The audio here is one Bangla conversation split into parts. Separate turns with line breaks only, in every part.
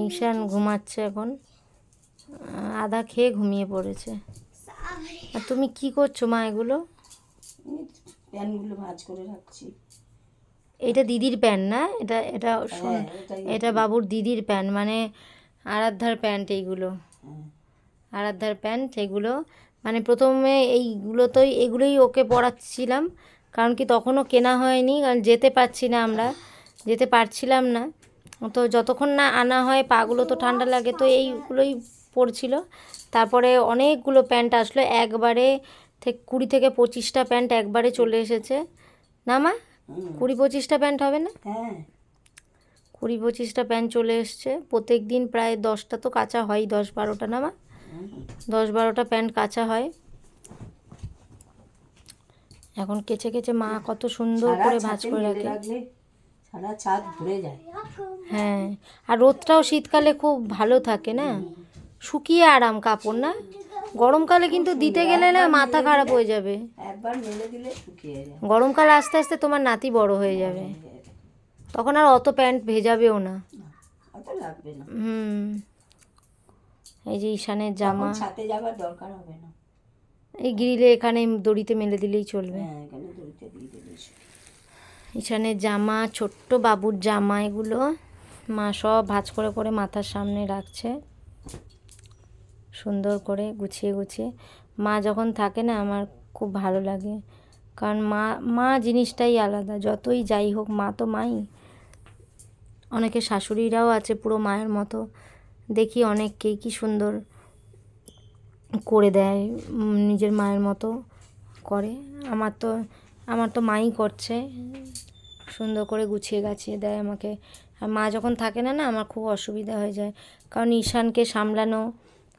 ঈশান ঘুমাচ্ছে এখন, আধা খেয়ে ঘুমিয়ে পড়েছে। আর তুমি কি করছো মা এগুলো?
প্যানগুলো ভাঁজ করে রাখছি।
এটা দিদির প্যান্ট না? এটা এটা শোন, এটা বাবুর দিদির প্যান্ট, মানে আরাধ্যার প্যান্ট এইগুলো, আরাধ্যার প্যান্ট এগুলো। মানে প্রথমে এগুলোই ওকে পরাচ্ছিলাম, কারণ কি তখনও কেনা হয়নি, কারণ যেতে পারছিলাম না। তো যতক্ষণ না আনা হয় পাগুলো তো ঠান্ডা লাগে, তো এইগুলোই পরছিল। তারপরে অনেকগুলো প্যান্ট আসলো একবারে, 20 থেকে 25টা প্যান্ট একবারে চলে এসেছে না মা? 20-25টা প্যান্ট হবে না? 20-25টা প্যান্ট চলে এসছে। প্রত্যেক দিন প্রায় 10টা তো কাচা হয়, 10-12টা না মা? 10-12টা প্যান্ট কাচা হয়। এখন কেচে কেচে মা কত সুন্দর করে ভাঁজ করে রাখে।
সারা ছাদ ভরে যায়।
হ্যাঁ, আর রোদটাও শীতকালে খুব ভালো থাকে না, শুকিয়ে আরাম কাপড় না। গরমকালে কিন্তু দিতে গেলে না মাথা খারাপ হয়ে যাবে,
একবার মেলে দিলে শুকিয়ে যায়।
গরমকালে আস্তে আস্তে তোমার নাতি বড় হয়ে যাবে, তখন আর অত প্যান্ট ভেজাবেও না।
অত লাগবে না।
এই যে ঈশানের জামা,
ছাতে যাবার দরকার হবে না,
এই গ্রিলে এখানে দড়িতে মেলে দিলেই চলবে।
এখানে দড়িতে দিয়ে দিলেই।
ঈশানের জামা, ছোট্ট বাবুর জামা, এগুলো মা সব ভাঁজ করে করে মাথার সামনে রাখছে, সুন্দর করে গুছিয়ে গুছিয়ে। মা যখন থাকে না আমার খুব ভালো লাগে, কারণ মা জিনিসটাই আলাদা। যতই যাই হোক মা তো মাই। অনেকে শাশুড়িরাও আছে পুরো মায়ের মতো, দেখি অনেককেই কি সুন্দর করে দেয়, নিজের মায়ের মতো করে। আমার তো মাই করছে, সুন্দর করে গুছিয়ে গাছিয়ে দেয় আমাকে। আর মা যখন থাকে না না আমার খুব অসুবিধা হয়ে যায়, কারণ ঈশানকে সামলানো,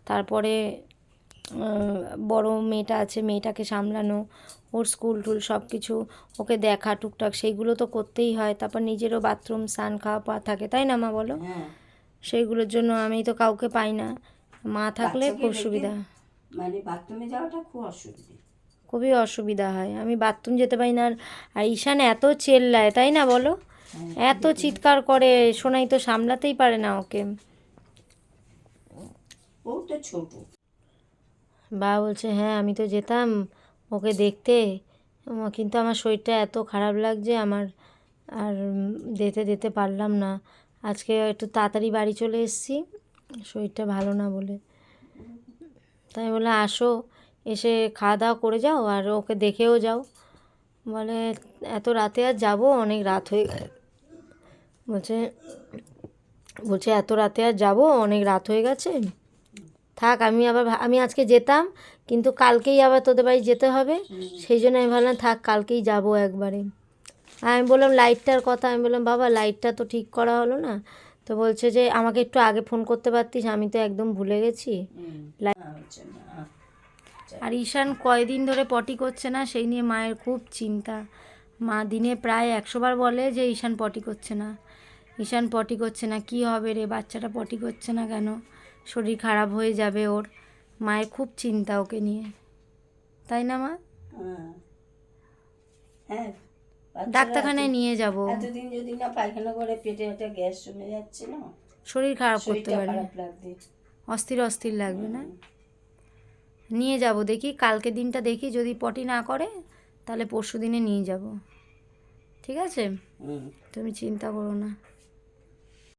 তারপরে বড় মেয়েটা আছে, মেয়েটাকে সামলানো, ওর স্কুল টুল সব কিছু, ওকে দেখা টুকটাক সেইগুলো তো করতেই হয়। তারপর নিজেরও বাথরুম স্নান খাওয়া পা থাকে, তাই না মা বলো? সেইগুলোর জন্য আমি তো কাউকে পাই না, মা থাকলে খুব সুবিধা।
মানে বাথরুমে যাওয়াটা
খুবই অসুবিধা হয়, আমি বাথরুম যেতে পারি না। আর ঈশান এত চেল্লায়, তাই না বলো? এত চিৎকার করে, সোনাই তো সামলাতেই পারে না ওকে।
ও তো ছোট।
বা বলছে হ্যাঁ আমি তো যেতাম ওকে দেখতে, কিন্তু আমার শরীরটা এত খারাপ লাগছে আমার, আর যেতে পারলাম না। আজকে একটু তাড়াতাড়ি বাড়ি চলে এসেছি, শরীরটা ভালো না বলে। তাই বলে আসো, এসে খাওয়া দাওয়া করে যাও আর ওকে দেখেও যাও। বলে এত রাতে আর যাবো, অনেক রাত হয়ে বলছে এত রাতে আর যাবো, অনেক রাত হয়ে গেছে, থাক। আমি আজকে যেতাম, কিন্তু কালকেই আবার তোদের বাড়ি যেতে হবে, সেই জন্য আমি ভাবলাম থাক কালকেই যাবো একবারে। আমি বললাম লাইটটার কথা, আমি বললাম বাবা লাইটটা তো ঠিক করা হলো না। তো বলছে যে আমাকে একটু আগে ফোন করতে পারতিস, আমি তো একদম ভুলে গেছি। আর ঈশান কয়দিন ধরে পটি করছে না, সেই নিয়ে মায়ের খুব চিন্তা। মা দিনে প্রায় 100 বার বলে যে ঈশান পটি করছে না, ঈশান পটি করছে না, কী হবে রে বাচ্চাটা পটি করছে না কেন, শরীর খারাপ হয়ে যাবে ওর। মায়ের খুব চিন্তা ওকে নিয়ে, তাই না মা?
হ্যাঁ,
ডাক্তারখানায় নিয়ে যাব।
এতদিন যদি না পায়খানা করে পেটে একটা গ্যাস জমে যাচ্ছে না,
শরীর খারাপ করতে পারে, অস্থির অস্থির লাগবে না? নিয়ে যাব, দেখি কালকে দিনটা দেখি, যদি পটি না করে তাহলে পরশু দিনে নিয়ে যাব, ঠিক আছে? তুমি চিন্তা করো না।